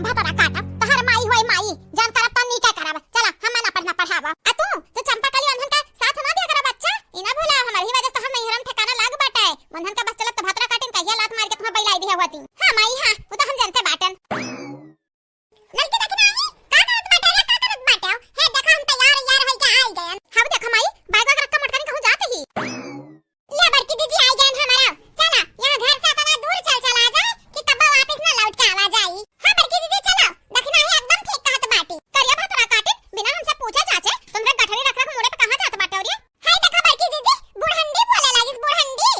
भतरा काटा तहर माई होई माई जान करब त नी क्या करब। चला हम ना पढ़ना पढ़ावा आ तू तो चंपा कली वंधन का साथ ना दिया कर बच्चा इना भूला हमर ही वजह से हम नहीं हरम ठिकाना लाग बाटे वंधन का बस चलत त भतरा काटिन कहिया लात मार के तुम्हां बैलाई दिया होती। हां माई हां वो तो हम जानते बाटन लड़की देखना आई का करत बाटे रे का करत बाटे हे देखो हम तैयार यार होई के आई गए। हां देख माई बैग का रक्का मटकन कहूं जाते ही ले बड़की दीदी आई गए हमारा। चला यहां घर से इतना दूर चल आ जाए कि तब वापस ना लौट के आवा जाई। हां बड़की दीदी चलो देखना ही एकदम ठीक कहत बाटी करिया भतरा काटिन बिना हमसे पूछे चाचे तुमरे गठरी रख रख मोड़े पे कहां जात बाटे और ये हाय देखा बड़की दीदी बुढ़ंडी बोले लागिस बुढ़ंडी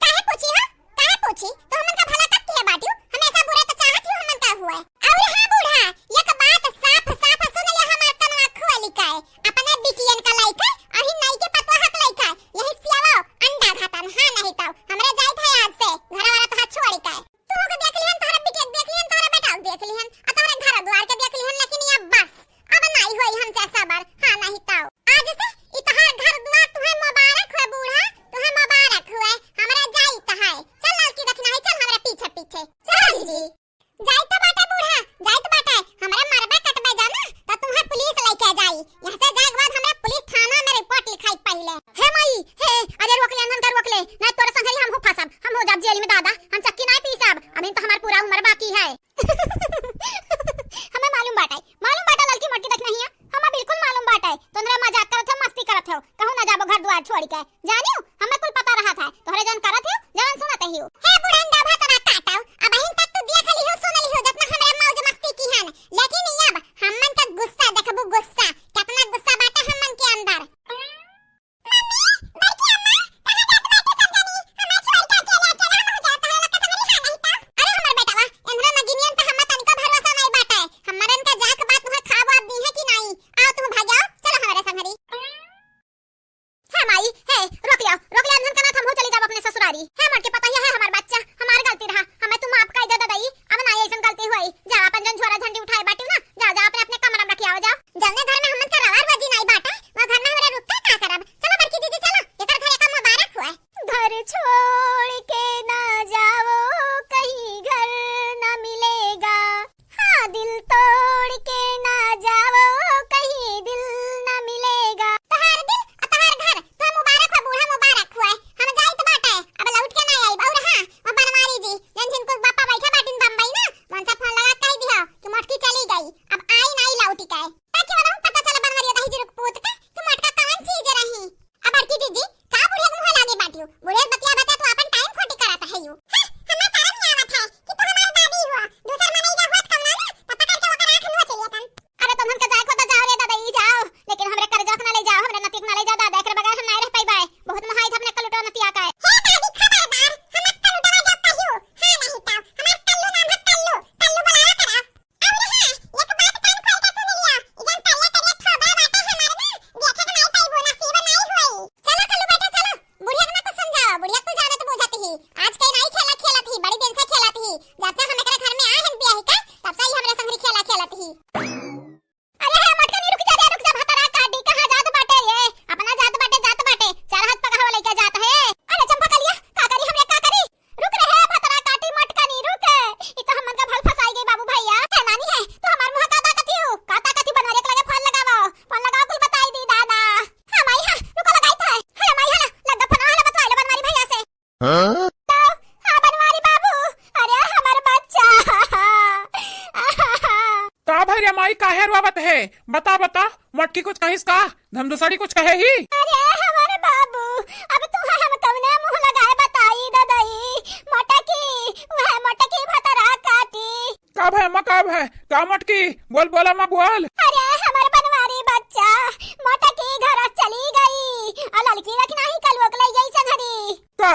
काहे पूछी हां काहे पूछी तो हमन का भला कब किया बाटियो हमेशा बुरा तो चाहत ही हमन का हुआ। और हां बूढ़ा एक बात साफ साफ सुन ले हमार तनवा खोली का अपने बिटियन का लाइका अही नहीं के पतवा हक लाइका यही सियावा अंडा घातन। हां नहीं तो हमरे जाई था आज से घर वाला तो हाथ छोड़ी का तू के देख लिहन तोरा बिटिया देख लिहन तोरा बेटा देख लिहन आ तोरे घर द्वार के देख लिहन लेकिन ये बस अब नहीं होई हमसे सबर। हां नहीं तो आज से ई तोहार घर द्वार तुहे मुबारक हो बूढ़ा तुहे मुबारक हुए हमरा जाई त है। चल लड़की देखना है चल हमरा पीछे पीछे चल जी जाई तो बाटे बूढ़ा जाई तो बाटे हमरा मरबे कटबे जाना तो तुम्हें पुलिस लेके जाई यहां से जाए के बाद हमरा पुलिस थाना में रिपोर्ट लिखाई पहले। हे माई हे अरे रोक ले अंधन कर रोक ले नहीं तोरे संगरी हम हो फसब हम हो जाब जेल में दादा हम चक्की नहीं पीसब अभी तो हमार पूरा उम्र बाकी है। हमें मालूम बाटा लड़की मोटी देख नहीं है हमें बिल्कुल मालूम बाटा है तोरे मजाक करत हो मस्ती करत हो कहूं ना जाबो घर द्वार छोड़ के जानियो हमें कुल पता रहा था तोहरे जन करत हो जन सुनत ही हो। हे बुढ़ंडा भतरा काटाओ अब अहिं तक तो देख ली हो सुन ली हो जितना हमरे मौज मस्ती की हन लेकिन अब हमन का गुस्सा देखबू गुस्सा कितना गुस्सा बाटा हमन के अंदर। माई काहे रोवत है बता बता मटकी कुछ कहिस का धमदुसारी कुछ कहे ही। अरे हमारे बाबू अब तू हम कवने मुंह लगाए बताई ददाई मोटकी भतरा काटी कब है मां कब है का मटकी बोल बोला मां बोल। अरे हमारे बनवारी बच्चा मोटकी घर चली गई आ लड़की रखना ही कल वकले यही से घरी का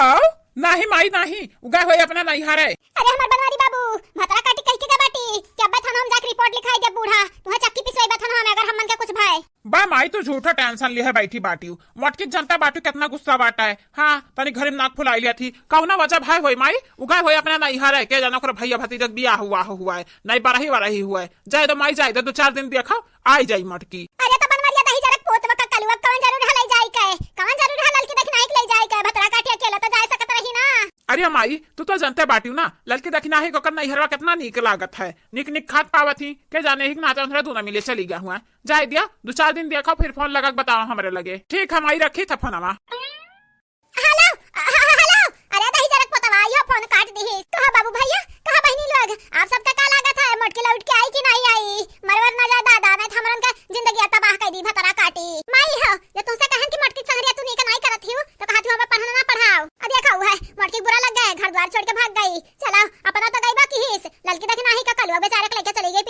नहीं माई नहीं उगा होए अपना नहीं हारे। अरे हमारे बनवारी बाबू भतरा काटी कह के बाटी क्या बथन हम जाके रिपोर्ट लिखाई दे बूढ़ा तुहे चक्की पिसवाई बथन हम अगर हमन के कुछ भाई बा माई तो झूठा टेंशन लिए है बैठी बाटी मटकी जनता बाटू कितना गुस्सा बाटा है। हाँ तनी घरे में नाक फुलाई लिया थी कौना वजह भाई होई माई उगा होए अपना नहीं हारे के जाना कर भैया भतीजा बियाह हुआ है नहीं बरही वारही हुआ है जाए तो माई जाए तो 2-4 दिन देखा आई जाई मटकी। अरे तो बनवारिया दही जरक पोत मका कलुआ कौन जरूर हलाई जाई के कौन जरूर हलल की देखना एक ले जाई के भतरा काटी अकेला तो जाए सकत रही ना अरे माई तू तो जानते बाटी ना लड़की देखी ना ही कोकर नैहरवा कितना नीक लागत है। निक निक खाद पावत ही के जाने ही नाचा उन्हें दोनों मिले चली गया हुआ जाए दिया 2-4 दिन देखो फिर फोन लगा बताओ हमारे लगे। ठीक है माई रखी था फोनवा। हेलो हेलो अरे दही जरक पतवा यो फोन काट दी है। कहा बाबू भैया कहा बहनी लोग आप सबका का लागत है मोटके लौट के आई कि नहीं आई मरवर ना जा दादा नहीं हमरन का जिंदगी तबाह कर दी भतरा काटी माई हो ये तुमसे कहन कि मोटकी संगरिया तू नहीं का नहीं करत हियो तो कहा तू हमें पढ़ना ना पढ़ाओ आ देखा हुआ है मोटकी बुरा लग गया घर द्वार छोड़ के भाग गई। चला अपना तो गई बाकी हिस लड़की देखी नहीं का कलवा बेचारे के लेके चली गई